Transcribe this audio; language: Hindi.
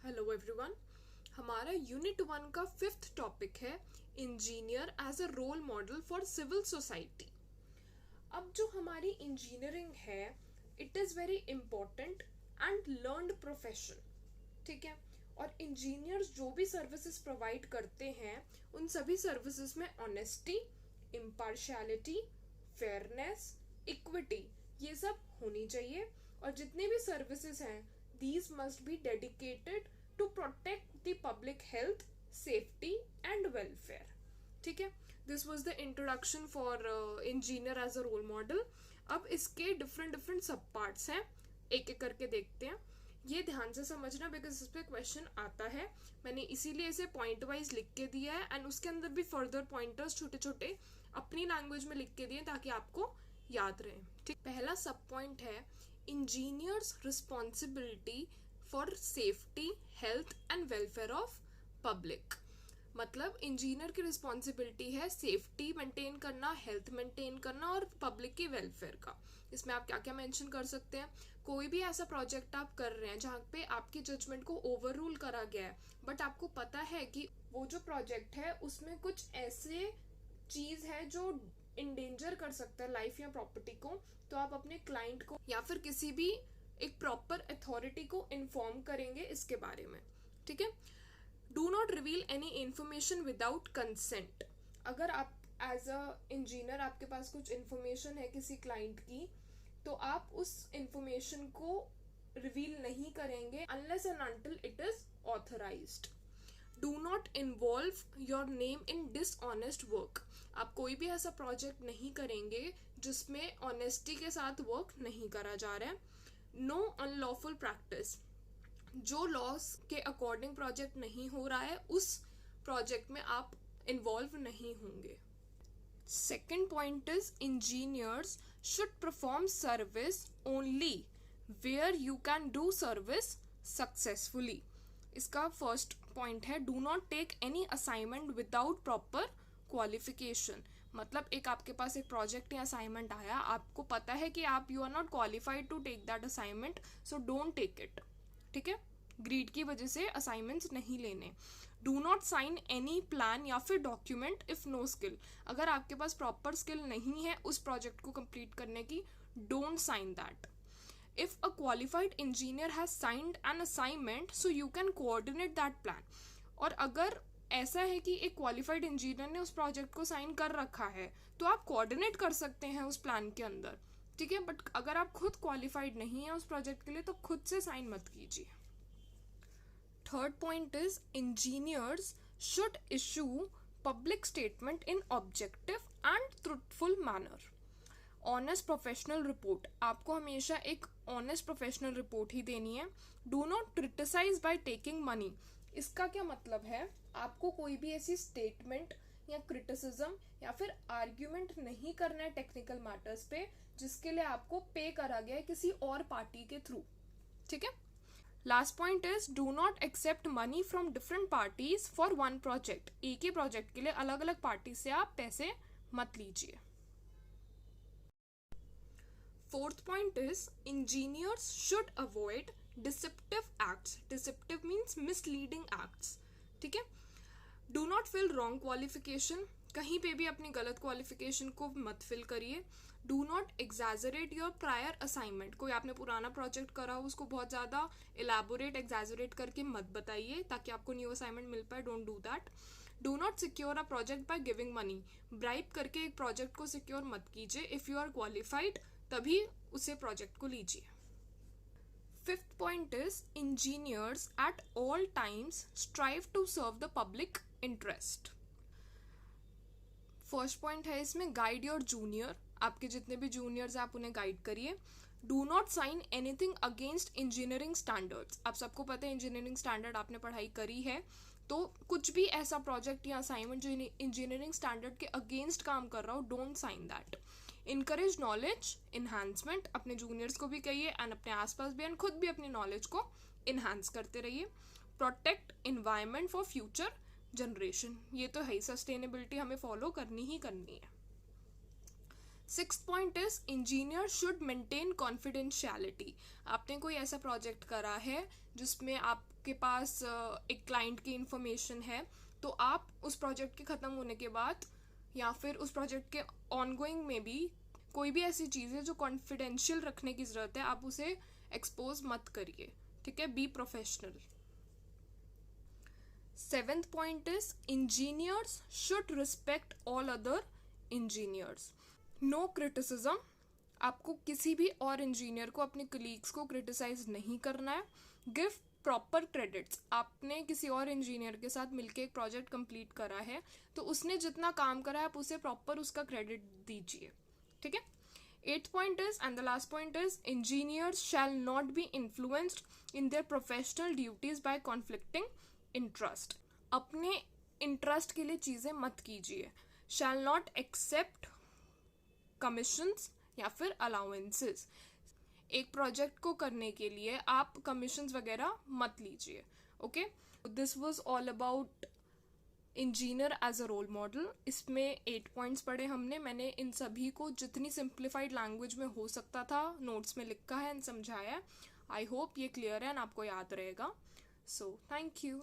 Hello everyone. हमारा यूनिट 1 का 5th टॉपिक है engineer as a role model for civil society. अब जो हमारी इंजीनियरिंग है it is very important and learned profession, ठीक है। और इंजीनियर्स जो भी सर्विसेज प्रोवाइड करते हैं उन सभी सर्विसेज में ऑनेस्टी, इम्पार्शियलिटी, फेयरनेस, इक्विटी ये सब होनी चाहिए। और जितने भी सर्विसेज हैं these must be dedicated to protect the public health, safety and welfare, ठीक है। This was the introduction for engineer as a role model। अब इसके different सब parts हैं, एक एक करके देखते हैं। ये ध्यान से समझना बिकॉज इस पे क्वेश्चन आता है। मैंने इसीलिए इसे पॉइंट वाइज लिख के दिया है एंड उसके अंदर भी फर्दर पॉइंटर्स छोटे छोटे अपनी लैंग्वेज में लिख के दिए ताकि आपको याद रहे, ठीक। पहला सब पॉइंट है engineers responsibility for safety, health and welfare of public. मतलब इंजीनियर की रिस्पॉन्सिबिलिटी है सेफ्टी मेंटेन करना, हेल्थ मेंटेन करना और पब्लिक की वेलफेयर का। इसमें आप क्या क्या मेंशन कर सकते हैं? कोई भी ऐसा प्रोजेक्ट आप कर रहे हैं जहाँ पे आपकी जजमेंट को ओवर रूल करा गया है बट आपको पता है कि वो जो प्रोजेक्ट है उसमें कुछ ऐसे चीज है जो इंडेंजर कर सकता है लाइफ या प्रॉपर्टी को, तो आप अपने क्लाइंट को या फिर किसी भी एक प्रॉपर अथॉरिटी को इन्फॉर्म करेंगे इसके बारे में, ठीक है। Do not reveal any information without consent. अगर आप एज अ इंजीनियर आपके पास कुछ इंफॉर्मेशन है किसी क्लाइंट की तो आप उस इंफॉर्मेशन को रिवील नहीं करेंगे unless and until it is authorised. Do not involve your name in dishonest work. आप कोई भी ऐसा प्रोजेक्ट नहीं करेंगे जिसमें ऑनेस्टी के साथ वर्क नहीं करा जा रहा है। No unlawful practice. जो लॉस के अकॉर्डिंग प्रोजेक्ट नहीं हो रहा है उस प्रोजेक्ट में आप इन्वॉल्व नहीं होंगे। Second point is engineers should perform service only where you can do service successfully. इसका फर्स्ट पॉइंट है do not take any assignment without proper qualification. मतलब एक आपके पास एक प्रोजेक्ट या असाइनमेंट आया, आपको पता है कि आप you are not qualified to take that assignment, so don't take it, ठीक है। ग्रीड की वजह से असाइनमेंट्स नहीं लेने। Do not sign any plan या फिर डॉक्यूमेंट इफ नो स्किल। अगर आपके पास प्रॉपर स्किल नहीं है उस प्रोजेक्ट को कंप्लीट करने की, don't sign that. If a qualified engineer has signed an assignment, so you can coordinate that plan। और अगर ऐसा है कि एक क्वालिफाइड इंजीनियर ने उस प्रोजेक्ट को साइन कर रखा है तो आप कोऑर्डिनेट कर सकते हैं उस प्लान के अंदर, ठीक है। बट अगर आप खुद क्वालिफाइड नहीं है उस प्रोजेक्ट के लिए तो खुद से साइन मत कीजिए। Third point is engineers should issue public statement in objective and truthful manner. Honest professional report. आपको हमेशा एक ऑनेस्ट प्रोफेशनल रिपोर्ट ही देनी है। Do not criticise by taking money. इसका क्या मतलब है? आपको कोई भी ऐसी स्टेटमेंट या क्रिटिसिज्म या फिर आर्ग्यूमेंट नहीं करना है टेक्निकल मैटर्स पे जिसके लिए आपको पे करा गया है किसी और पार्टी के थ्रू, ठीक है। Last point is do not accept money from different parties for one project. एक ही प्रोजेक्ट के लिए अलग अलग पार्टी से आप पैसे मत लीजिए। Fourth point is engineers should avoid deceptive acts। Deceptive means misleading acts, ठीक है। Do not fill wrong qualification। कहीं पे भी अपनी गलत क्वालिफिकेशन को मत फिल करिए। Do not exaggerate your prior assignment। कोई आपने पुराना प्रोजेक्ट करा हो उसको बहुत ज़्यादा elaborate exaggerate करके मत बताइए ताकि आपको न्यू असाइनमेंट मिल पाए। Don't do that। Do not secure a project by giving money। Bribe करके एक प्रोजेक्ट को सिक्योर मत कीजिए। If you are qualified तभी उसे प्रोजेक्ट को लीजिए। Fifth point is engineers at all times strive to serve the public interest. First point है इसमें गाइड योर जूनियर। आपके जितने भी जूनियर्स आप उन्हें गाइड करिए। Do not sign anything against engineering standards. आप सबको पता है इंजीनियरिंग स्टैंडर्ड आपने पढ़ाई करी है, तो कुछ भी ऐसा प्रोजेक्ट या असाइनमेंट जो इंजीनियरिंग स्टैंडर्ड के अगेंस्ट काम कर रहा हो, don't sign that. Encourage knowledge enhancement. अपने जूनियर्स को भी कहिए एंड अपने आसपास भी एंड खुद भी अपनी नॉलेज को इन्हांस करते रहिए। Protect environment for future generation. ये तो है ही, सस्टेनेबिलिटी हमें फॉलो करनी ही करनी है। Sixth point is engineer should maintain confidentiality. आपने कोई ऐसा प्रोजेक्ट करा है जिसमें आपके पास एक क्लाइंट की इंफॉर्मेशन है, तो आप उस प्रोजेक्ट के ख़त्म होने के बाद या फिर उस प्रोजेक्ट के ऑनगोइंग में भी कोई भी ऐसी चीज़ है जो कॉन्फिडेंशियल रखने की ज़रूरत है, आप उसे एक्सपोज मत करिए, ठीक है। Be professional. Seventh point is engineers should respect all other engineers. No criticism. आपको किसी भी और इंजीनियर को, अपने कलीग्स को क्रिटिसाइज नहीं करना है। Give proper credits. आपने किसी और इंजीनियर के साथ मिलकर एक प्रोजेक्ट कंप्लीट करा है, तो उसने जितना काम करा है आप उसे प्रॉपर उसका क्रेडिट दीजिए, ठीक है। Eighth point is, and the last point is, engineers shall not be influenced in their professional duties by conflicting interest. अपने इंटरेस्ट के लिए चीज़ें मत कीजिए। शैल नॉट एक्सेप्ट कमीशंस या फिर अलाउंसेस। एक प्रोजेक्ट को करने के लिए आप कमीशंस वगैरह मत लीजिए, okay. This was all about engineer as a role model. इसमें 8 पॉइंट्स पढ़े हमने। मैंने इन सभी को जितनी सिंप्लीफाइड लैंग्वेज में हो सकता था नोट्स में लिखा है एंड समझाया है। आई होप ये क्लियर है एंड आपको याद रहेगा। So thank you.